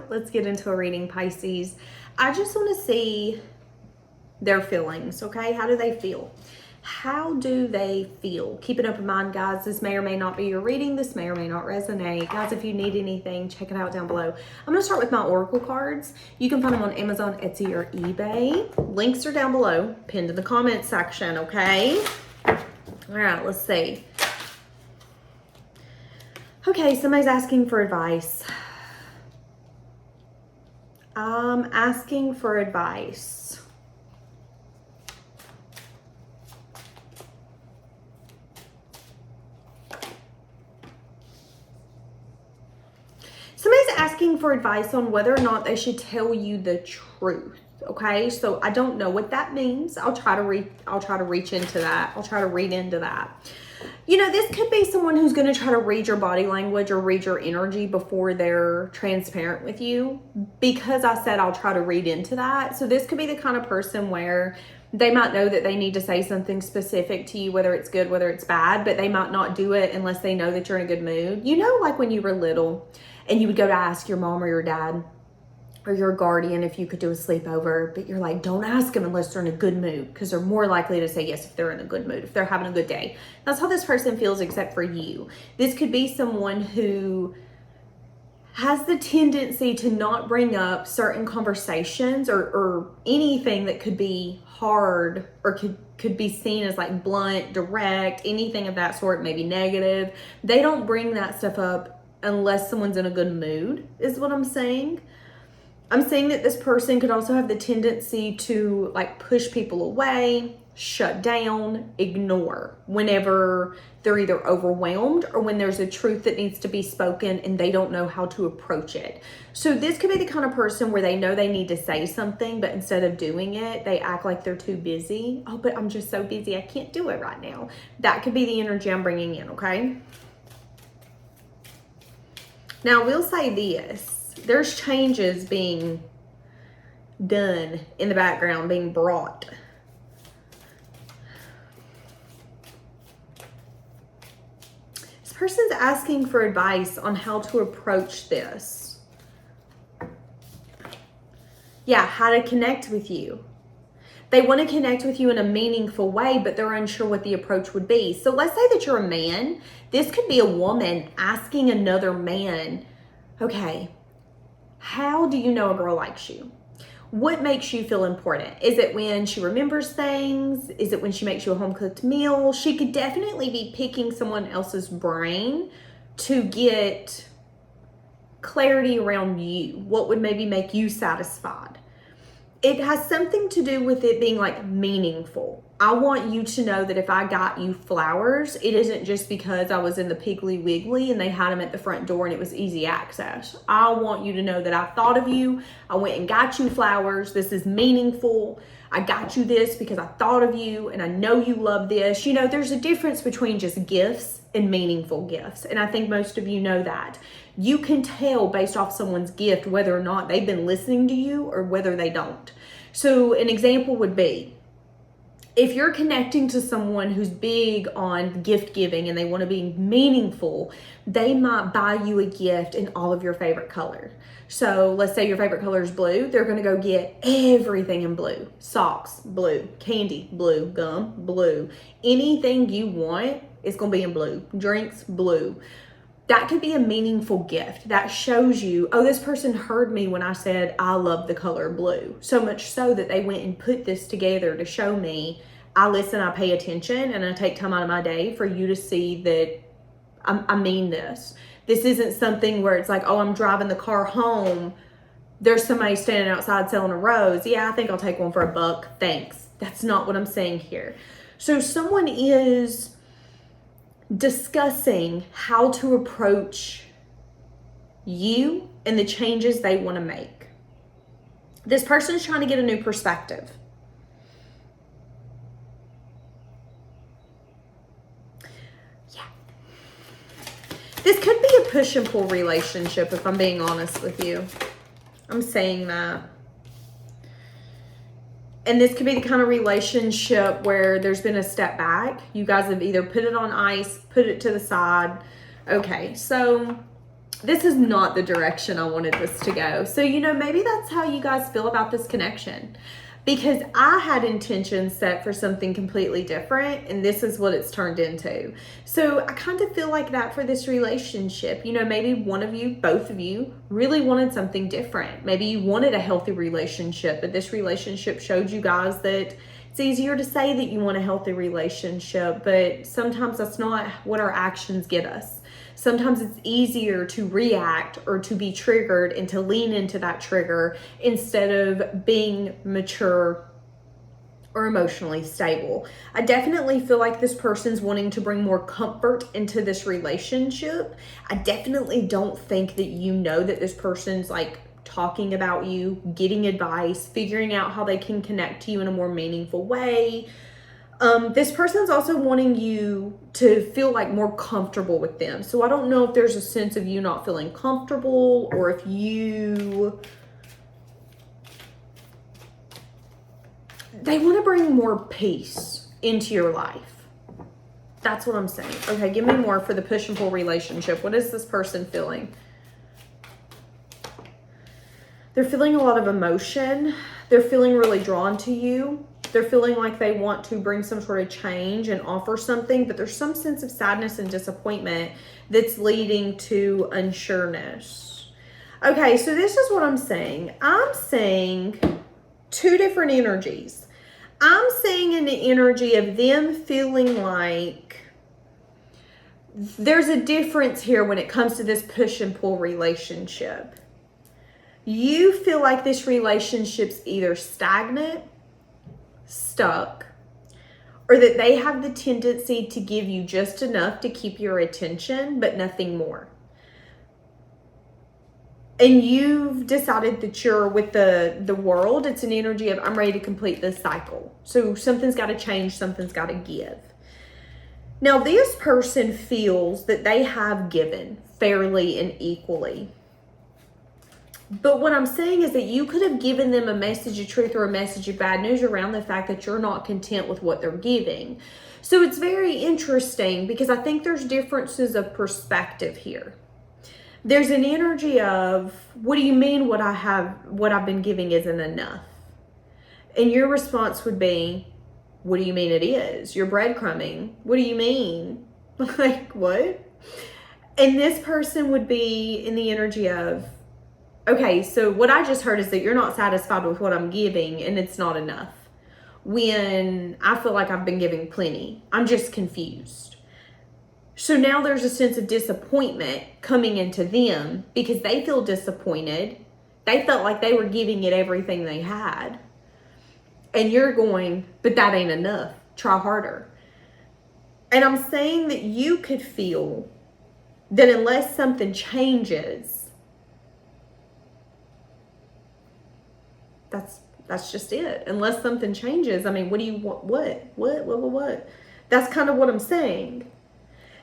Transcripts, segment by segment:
let's get into a reading, Pisces. I just want to see their feelings, okay? How do they feel? How do they feel? Keep an open mind, guys. This may or may not be your reading. This may or may not resonate. Guys, if you need anything, check it out down below. I'm going to start with my oracle cards. You can find them on Amazon, Etsy, or eBay. Links are down below, pinned in the comments section, okay? All right, let's see. Okay, somebody's asking for advice. I'm asking for advice. Somebody's asking for advice on whether or not they should tell you the truth. Okay, so I don't know what that means. I'll try to reach into that. I'll try to read into that. You know, this could be someone who's going to try to read your body language or read your energy before they're transparent with you. Because I said I'll try to read into that. So this could be the kind of person where they might know that they need to say something specific to you, whether it's good, whether it's bad, but they might not do it unless they know that you're in a good mood. You know, like when you were little and you would go to ask your mom or your dad or your guardian if you could do a sleepover, but you're like, don't ask them unless they're in a good mood, because they're more likely to say yes if they're in a good mood, if they're having a good day. That's how this person feels, except for you. This could be someone who has the tendency to not bring up certain conversations or anything that could be hard or could be seen as like blunt, direct, anything of that sort, maybe negative. They don't bring that stuff up unless someone's in a good mood, is what I'm saying. I'm saying that this person could also have the tendency to like push people away, shut down, ignore whenever they're either overwhelmed or when there's a truth that needs to be spoken and they don't know how to approach it. So this could be the kind of person where they know they need to say something, but instead of doing it, they act like they're too busy. Oh, but I'm just so busy, I can't do it right now. That could be the energy I'm bringing in, okay? Now, we'll say this. There's changes being done in the background, being brought. This person's asking for advice on how to approach this. Yeah, how to connect with you. They want to connect with you in a meaningful way, but they're unsure what the approach would be. So let's say that you're a man. This could be a woman asking another man, okay, how do you know a girl likes you? What makes you feel important? Is it when she remembers things? Is it when she makes you a home-cooked meal? She could definitely be picking someone else's brain to get clarity around you. What would maybe make you satisfied? It has something to do with it being like meaningful. I want you to know that if I got you flowers, it isn't just because I was in the Piggly Wiggly and they had them at the front door and it was easy access. I want you to know that I thought of you. I went and got you flowers. This is meaningful. I got you this because I thought of you and I know you love this. You know, there's a difference between just gifts and meaningful gifts. And I think most of you know that. You can tell based off someone's gift whether or not they've been listening to you or whether they don't. So an example would be, if you're connecting to someone who's big on gift giving and they want to be meaningful, they might buy you a gift in all of your favorite colors. So let's say your favorite color is blue. They're going to go get everything in blue. Socks, blue. Candy, blue. Gum, blue. Anything you want is going to be in blue. Drinks, blue. That could be a meaningful gift. That shows you, oh, this person heard me when I said I love the color blue. So much so that they went and put this together to show me I listen, I pay attention, and I take time out of my day for you to see that I mean this. This isn't something where it's like, oh, I'm driving the car home. There's somebody standing outside selling a rose. Yeah, I think I'll take one for $1. Thanks. That's not what I'm saying here. So someone is discussing how to approach you and the changes they want to make. This person's trying to get a new perspective. Yeah. This could be a push and pull relationship, if I'm being honest with you. I'm saying that. And this could be the kind of relationship where there's been a step back. You guys have either put it on ice, put it to the side. Okay, so this is not the direction I wanted this to go. So, maybe that's how you guys feel about this connection. Because I had intentions set for something completely different, and this is what it's turned into. So I kind of feel like that for this relationship. Maybe one of you, both of you, really wanted something different. Maybe you wanted a healthy relationship, but this relationship showed you guys that it's easier to say that you want a healthy relationship, but sometimes that's not what our actions get us. Sometimes it's easier to react or to be triggered and to lean into that trigger instead of being mature or emotionally stable. I definitely feel like this person's wanting to bring more comfort into this relationship. I definitely don't think that that this person's like talking about you, getting advice, figuring out how they can connect to you in a more meaningful way. This person's also wanting you to feel like more comfortable with them. So I don't know if there's a sense of you not feeling comfortable, or if they want to bring more peace into your life. That's what I'm saying. Okay, give me more for the push and pull relationship. What is this person feeling? They're feeling a lot of emotion. They're feeling really drawn to you. They're feeling like they want to bring some sort of change and offer something, but there's some sense of sadness and disappointment that's leading to unsureness. Okay, so this is what I'm saying. I'm saying two different energies. I'm saying an energy of them feeling like there's a difference here when it comes to this push and pull relationship. You feel like this relationship's either stagnant, stuck, or that they have the tendency to give you just enough to keep your attention, but nothing more. And you've decided that you're with the world. It's an energy of, I'm ready to complete this cycle. So something's got to change, something's got to give. Now, this person feels that they have given fairly and equally. But what I'm saying is that you could have given them a message of truth or a message of bad news around the fact that you're not content with what they're giving. So it's very interesting because I think there's differences of perspective here. There's an energy of, what do you mean what I've been giving isn't enough? And your response would be, what do you mean it is? You're breadcrumbing. What do you mean? Like, what? And this person would be in the energy of, okay, so what I just heard is that you're not satisfied with what I'm giving and it's not enough. When I feel like I've been giving plenty, I'm just confused. So now there's a sense of disappointment coming into them because they feel disappointed. They felt like they were giving it everything they had. And you're going, but that ain't enough. Try harder. And I'm saying that you could feel that unless something changes, that's just it. Unless something changes, I mean, what do you want? What? That's kind of what I'm saying.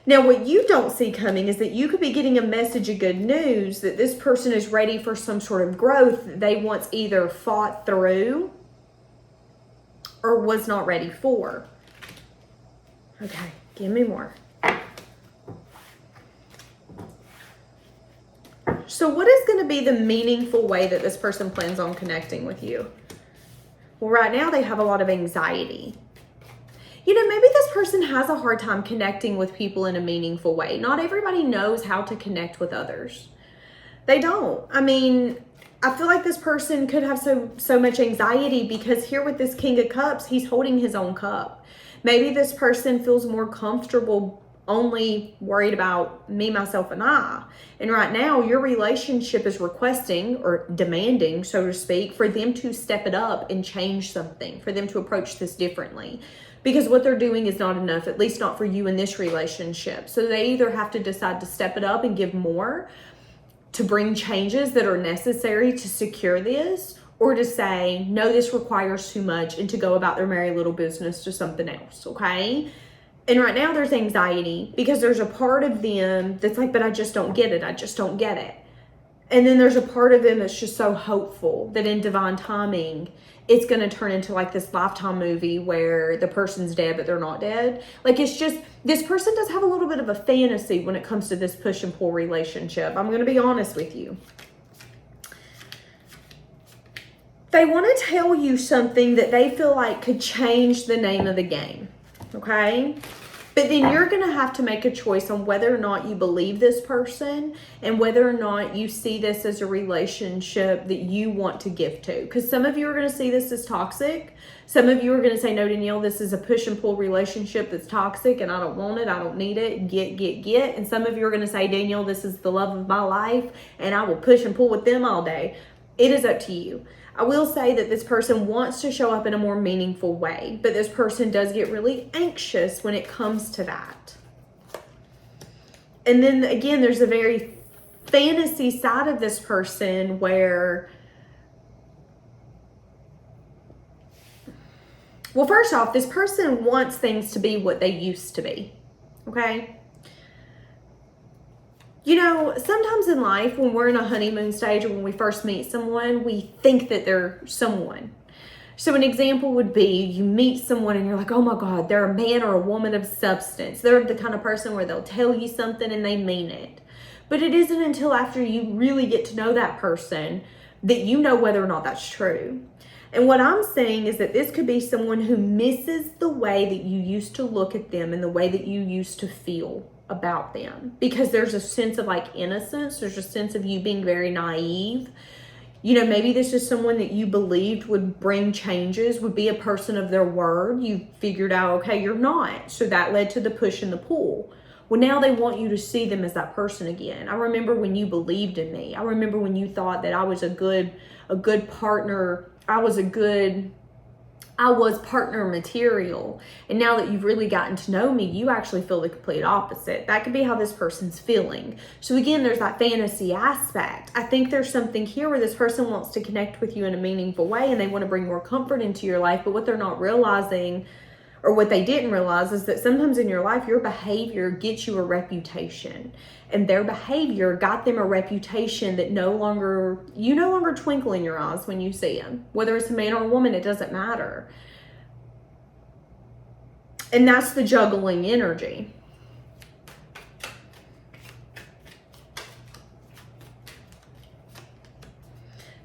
Now, what you don't see coming is that you could be getting a message of good news that this person is ready for some sort of growth that they once either fought through or was not ready for. Okay, give me more. So what is going to be the meaningful way that this person plans on connecting with you? Well, right now they have a lot of anxiety. Maybe this person has a hard time connecting with people in a meaningful way. Not everybody knows how to connect with others. They don't. I mean, I feel like this person could have so much anxiety because here with this King of Cups, he's holding his own cup. Maybe this person feels more comfortable only worried about me, myself, and I. And right now, your relationship is requesting or demanding, so to speak, for them to step it up and change something, for them to approach this differently. Because what they're doing is not enough, at least not for you in this relationship. So they either have to decide to step it up and give more to bring changes that are necessary to secure this, or to say, no, this requires too much, and to go about their merry little business to something else, okay? And right now there's anxiety because there's a part of them that's like, but I just don't get it. I just don't get it. And then there's a part of them that's just so hopeful that in divine timing, it's going to turn into like this Lifetime movie where the person's dead, but they're not dead. Like, it's just, this person does have a little bit of a fantasy when it comes to this push and pull relationship. I'm going to be honest with you. They want to tell you something that they feel like could change the name of the game. Okay? But then you're going to have to make a choice on whether or not you believe this person and whether or not you see this as a relationship that you want to give to. Because some of you are going to see this as toxic. Some of you are going to say, no, Danielle, this is a push and pull relationship that's toxic and I don't want it. I don't need it. Get. And some of you are going to say, Danielle, this is the love of my life and I will push and pull with them all day. It is up to you. I will say that this person wants to show up in a more meaningful way, but this person does get really anxious when it comes to that. And then again, there's a very fantasy side of this person where, well, first off, this person wants things to be what they used to be, okay? You know, sometimes in life, when we're in a honeymoon stage or when we first meet someone, we think that they're someone. So an example would be you meet someone and you're like, oh my God, they're a man or a woman of substance. They're the kind of person where they'll tell you something and they mean it. But it isn't until after you really get to know that person that you know whether or not that's true. And what I'm saying is that this could be someone who misses the way that you used to look at them and the way that you used to feel about them, because there's a sense of like innocence. There's a sense of you being very naive. You know, maybe this is someone that you believed would bring changes, would be a person of their word. You figured out, okay, you're not. So that led to the push and the pull. Well, now they want you to see them as that person again. I remember when you believed in me. I remember when you thought that I was a good partner. I was partner material. And now that you've really gotten to know me, you actually feel the complete opposite. That could be how this person's feeling. So again, there's that fantasy aspect. I think there's something here where this person wants to connect with you in a meaningful way and they want to bring more comfort into your life. But what they're not realizing, or what they didn't realize, is that sometimes in your life, your behavior gets you a reputation. And their behavior got them a reputation that you no longer twinkle in your eyes when you see them. Whether it's a man or a woman, it doesn't matter. And that's the juggling energy.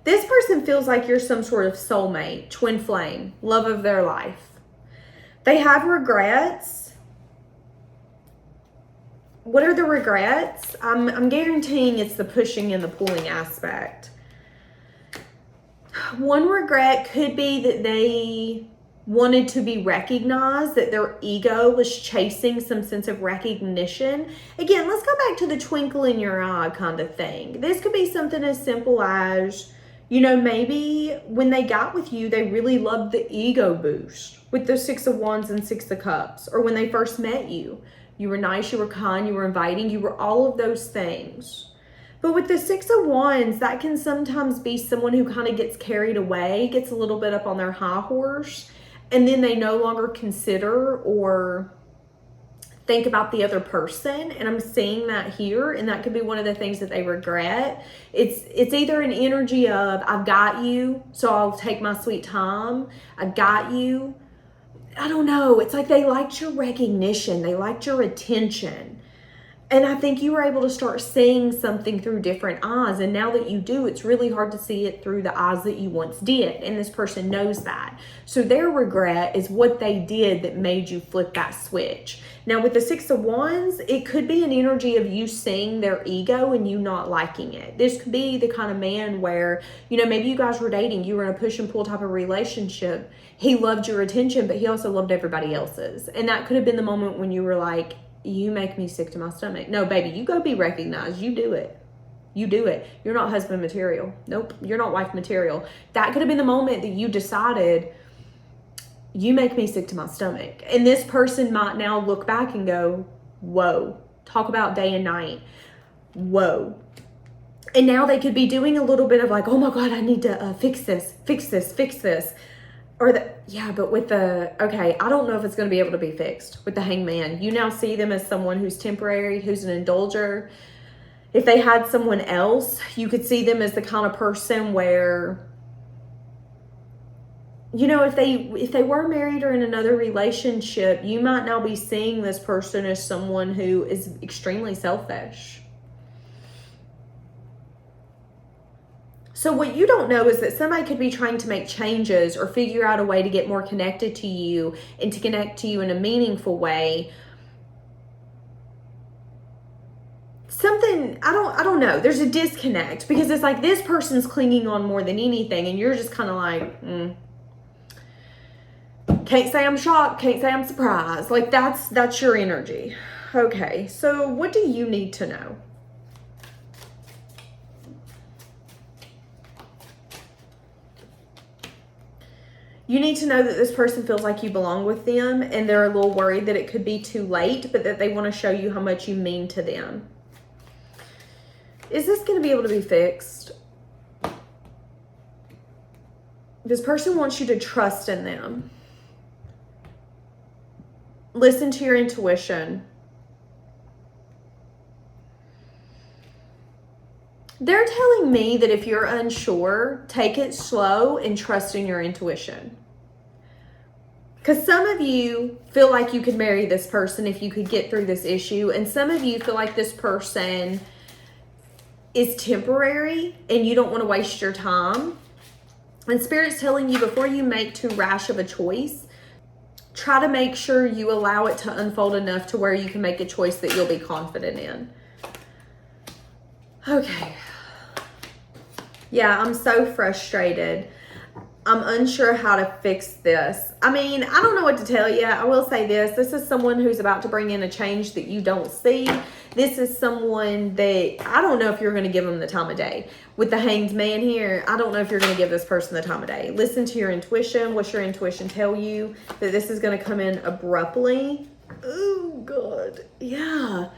This person feels like you're some sort of soulmate, twin flame, love of their life. They have regrets. What are the regrets? I'm guaranteeing it's the pushing and the pulling aspect. One regret could be that they wanted to be recognized, that their ego was chasing some sense of recognition. Again, let's go back to the twinkle in your eye kind of thing. This could be something as simple as, you know, maybe when they got with you, they really loved the ego boost with the 6 of Wands and 6 of Cups. Or when they first met you, you were nice, you were kind, you were inviting, you were all of those things. But with the 6 of Wands, that can sometimes be someone who kind of gets carried away, gets a little bit up on their high horse, and then they no longer consider or think about the other person. And I'm seeing that here, and that could be one of the things that they regret. It's either an energy of, I've got you, so I'll take my sweet time. I got you. I don't know. It's like they liked your recognition. They liked your attention. And I think you were able to start seeing something through different eyes. And now that you do, it's really hard to see it through the eyes that you once did. And this person knows that. So their regret is what they did that made you flip that switch. Now with the 6 of Wands, it could be an energy of you seeing their ego and you not liking it. This could be the kind of man where, you know, maybe you guys were dating, you were in a push and pull type of relationship. He loved your attention, but he also loved everybody else's. And that could have been the moment when you were like, you make me sick to my stomach. No, baby, you go be recognized. You do it. You do it. You're not husband material. Nope. You're not wife material. That could have been the moment that you decided, you make me sick to my stomach. And this person might now look back and go, whoa. Talk about day and night. Whoa. And now they could be doing a little bit of like, oh my God, I need to fix this. Or but with okay, I don't know if it's going to be able to be fixed with the Hangman. You now see them as someone who's temporary, who's an indulger. If they had someone else, you could see them as the kind of person where, you know, if they were married or in another relationship, you might now be seeing this person as someone who is extremely selfish. So what you don't know is that somebody could be trying to make changes or figure out a way to get more connected to you and to connect to you in a meaningful way. Something, I don't know. There's a disconnect because it's like this person's clinging on more than anything and you're just kind of like, Can't say I'm shocked, can't say I'm surprised. Like that's your energy. Okay, so what do you need to know? You need to know that this person feels like you belong with them and they're a little worried that it could be too late, but that they want to show you how much you mean to them. Is this going to be able to be fixed? This person wants you to trust in them. Listen to your intuition. They're telling me that if you're unsure, take it slow and trust in your intuition. Because some of you feel like you could marry this person if you could get through this issue. And some of you feel like this person is temporary and you don't want to waste your time. And Spirit's telling you before you make too rash of a choice, try to make sure you allow it to unfold enough to where you can make a choice that you'll be confident in. Okay. Yeah, I'm so frustrated. I'm unsure how to fix this. I mean, I don't know what to tell you. I will say this. This is someone who's about to bring in a change that you don't see. This is someone that I don't know if you're going to give them the time of day. With the Hanged Man here, I don't know if you're going to give this person the time of day. Listen to your intuition. What's your intuition tell you? That this is going to come in abruptly. Oh, God. Yeah.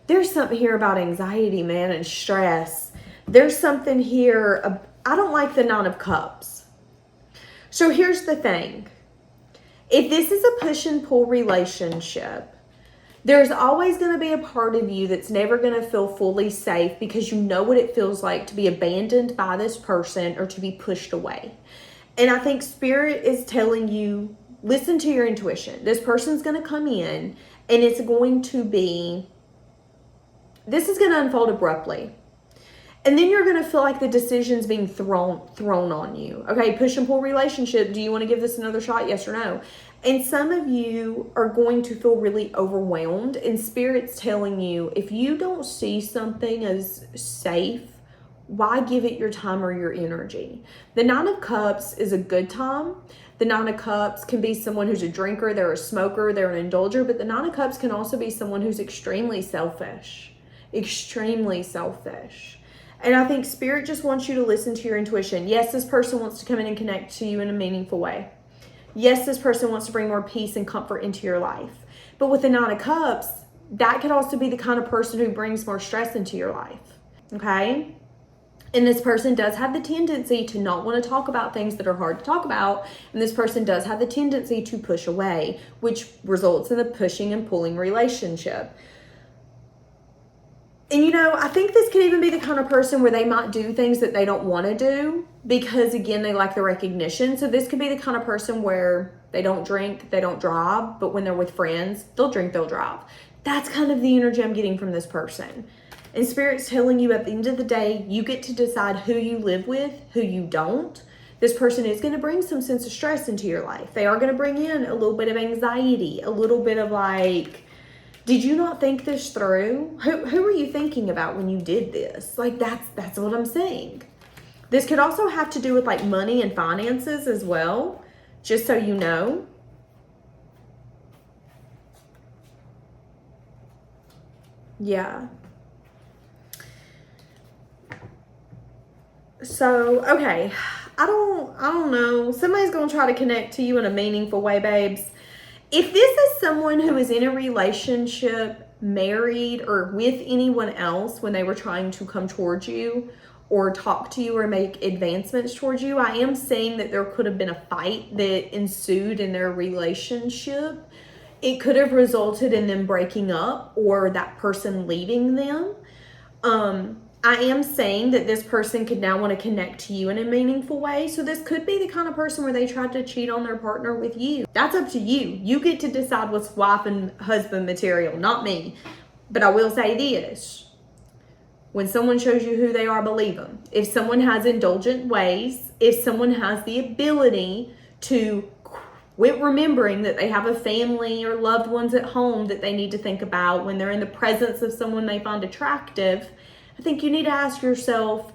There's something here about anxiety, man, and stress. There's something here. I don't like the Nine of Cups. So here's the thing. If this is a push and pull relationship, there's always going to be a part of you that's never going to feel fully safe because you know what it feels like to be abandoned by this person or to be pushed away. And I think Spirit is telling you, listen to your intuition. This person's going to come in and it's going to be, this is going to unfold abruptly. And then you're going to feel like the decision's being thrown on you. Okay, push and pull relationship. Do you want to give this another shot? Yes or no? And some of you are going to feel really overwhelmed. And Spirit's telling you, if you don't see something as safe, why give it your time or your energy? The Nine of Cups is a good time. The Nine of Cups can be someone who's a drinker, they're a smoker, they're an indulger. But the Nine of Cups can also be someone who's extremely selfish. Extremely selfish. And I think Spirit just wants you to listen to your intuition. Yes, this person wants to come in and connect to you in a meaningful way. Yes, this person wants to bring more peace and comfort into your life. But with the Nine of Cups, that could also be the kind of person who brings more stress into your life. Okay? And this person does have the tendency to not want to talk about things that are hard to talk about. And this person does have the tendency to push away, which results in a pushing and pulling relationship. And, you know, I think this could even be the kind of person where they might do things that they don't want to do because, again, they lack the recognition. So this could be the kind of person where they don't drink, they don't drive, but when they're with friends, they'll drink, they'll drive. That's kind of the energy I'm getting from this person. And Spirit's telling you at the end of the day, you get to decide who you live with, who you don't. This person is going to bring some sense of stress into your life. They are going to bring in a little bit of anxiety, a little bit of like, did you not think this through? Who were you thinking about when you did this? Like, that's what I'm saying. This could also have to do with like money and finances as well, just so you know. Yeah. So, okay. I don't know. Somebody's going to try to connect to you in a meaningful way, babes. If this is someone who is in a relationship, married, or with anyone else when they were trying to come towards you or talk to you or make advancements towards you, I am saying that there could have been a fight that ensued in their relationship. It could have resulted in them breaking up or that person leaving them. I am saying that this person could now want to connect to you in a meaningful way. So this could be the kind of person where they tried to cheat on their partner with you. That's up to you. You get to decide what's wife and husband material, not me. But I will say this. When someone shows you who they are, believe them. If someone has indulgent ways, if someone has the ability to quit remembering that they have a family or loved ones at home that they need to think about when they're in the presence of someone they find attractive, I think you need to ask yourself,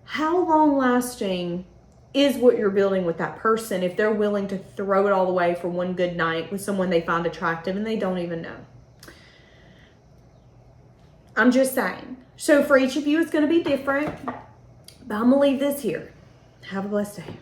how long lasting is what you're building with that person if they're willing to throw it all away for one good night with someone they find attractive and they don't even know? I'm just saying. So for each of you, it's going to be different, but I'm going to leave this here. Have a blessed day.